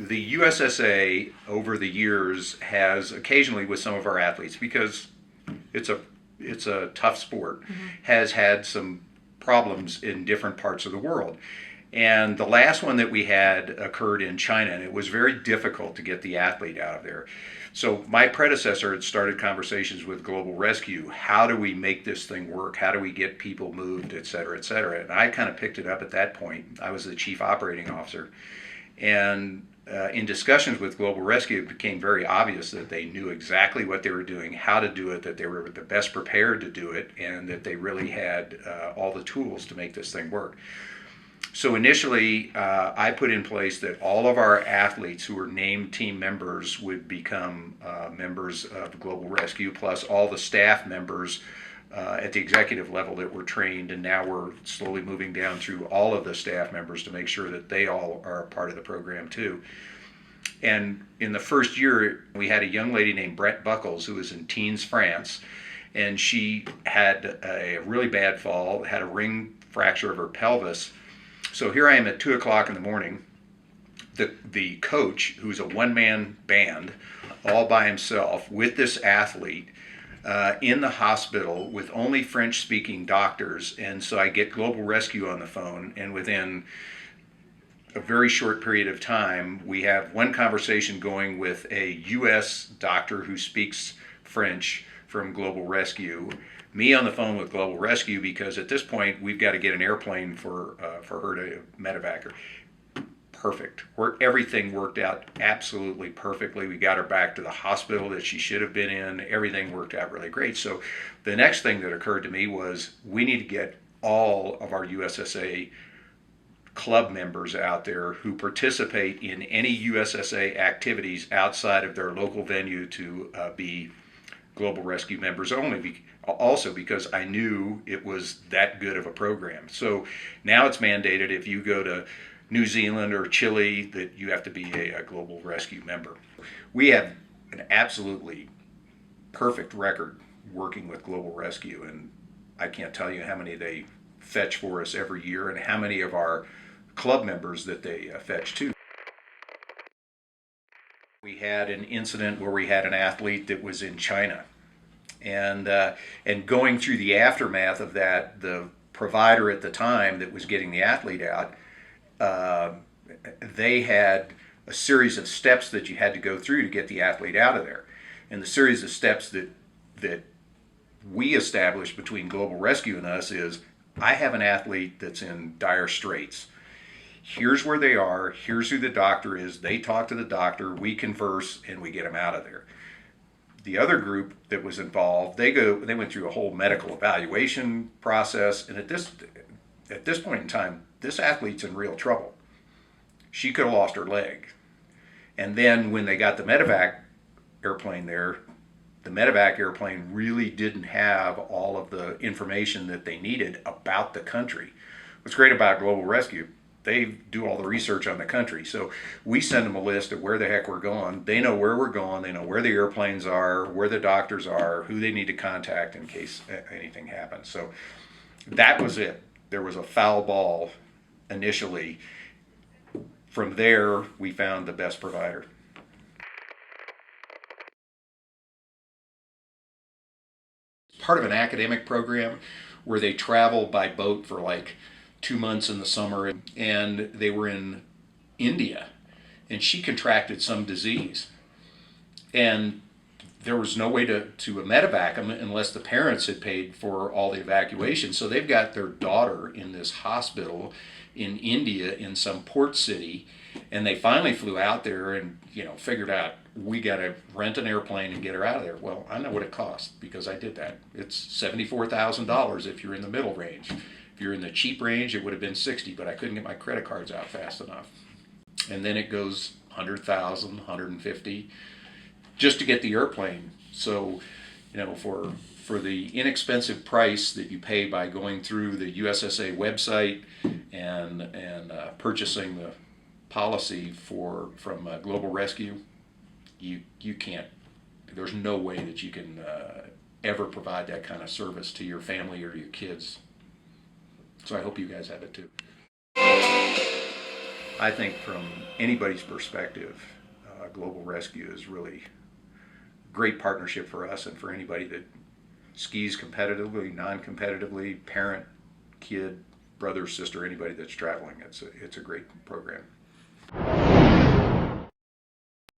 the USSA over the years has occasionally, with some of our athletes, because it's a tough sport, has had some problems in different parts of the world. And the last one that we had occurred in China, and it was very difficult to get the athlete out of there. So my predecessor had started conversations with Global Rescue. How do we make this thing work? How do we get people moved, et cetera, et cetera? And I kind of picked it up at that point. I was the chief operating officer. And in discussions with Global Rescue, it became very obvious that they knew exactly what they were doing, how to do it, that they were the best prepared to do it, and that they really had all the tools to make this thing work. So initially, I put in place that all of our athletes who were named team members would become members of Global Rescue, plus all the staff members at the executive level that were trained, and now we're slowly moving down through all of the staff members to make sure that they all are a part of the program too. And in the first year, we had a young lady named Brett Buckles who was in Teens, France, and she had a really bad fall, had a ring fracture of her pelvis. So here I am at 2 o'clock in the morning. The coach, who's a one-man band, all by himself, with this athlete, in the hospital with only French-speaking doctors. And so I get Global Rescue on the phone, and within a very short period of time, we have one conversation going with a U.S. doctor who speaks French from Global Rescue, me on the phone with Global Rescue, because at this point we've got to get an airplane for her to medevac her. Perfect. Everything worked out absolutely perfectly. We got her back to the hospital that she should have been in. Everything worked out really great. So the next thing that occurred to me was we need to get all of our USSA club members out there who participate in any USSA activities outside of their local venue to be Global Rescue members only, also because I knew it was that good of a program. So now it's mandated if you go to New Zealand or Chile that you have to be a Global Rescue member. We have an absolutely perfect record working with Global Rescue, and I can't tell you how many they fetch for us every year and how many of our club members that they fetch too. We had an incident where we had an athlete that was in China, and going through the aftermath of that, the provider at the time that was getting the athlete out, they had a series of steps that you had to go through to get the athlete out of there. And the series of steps that we established between Global Rescue and us is, I have an athlete that's in dire straits. Here's where they are, here's who the doctor is, they talk to the doctor, we converse, and we get them out of there. The other group that was involved, they went through a whole medical evaluation process, and at this point in time, this athlete's in real trouble. She could have lost her leg. And then when they got the medevac airplane there, the medevac airplane really didn't have all of the information that they needed about the country. What's great about Global Rescue, they do all the research on the country. So we send them a list of where the heck we're going. They know where we're going. They know where the airplanes are, where the doctors are, who they need to contact in case anything happens. So that was it. There was a foul ball initially. From there, we found the best provider. Part of an academic program where they travel by boat for like 2 months in the summer, and they were in India, and she contracted some disease, and there was no way to medevac them unless the parents had paid for all the evacuation. So they've got their daughter in this hospital in India in some port city, and they finally flew out there and figured out, we got to rent an airplane and get her out of there. Well, I know what it costs because I did that. It's $74,000 if you're in the middle range. If you're in the cheap range, it would have been 60, but I couldn't get my credit cards out fast enough. And then it goes 100,000, 150 just to get the airplane. So, for the inexpensive price that you pay by going through the USSA website and purchasing the policy from Global Rescue, you can't. There's no way that you can ever provide that kind of service to your family or your kids. So I hope you guys have it too. I think from anybody's perspective, Global Rescue is really a great partnership for us and for anybody that skis competitively, non-competitively, parent, kid, brother, sister, anybody that's traveling. It's a great program.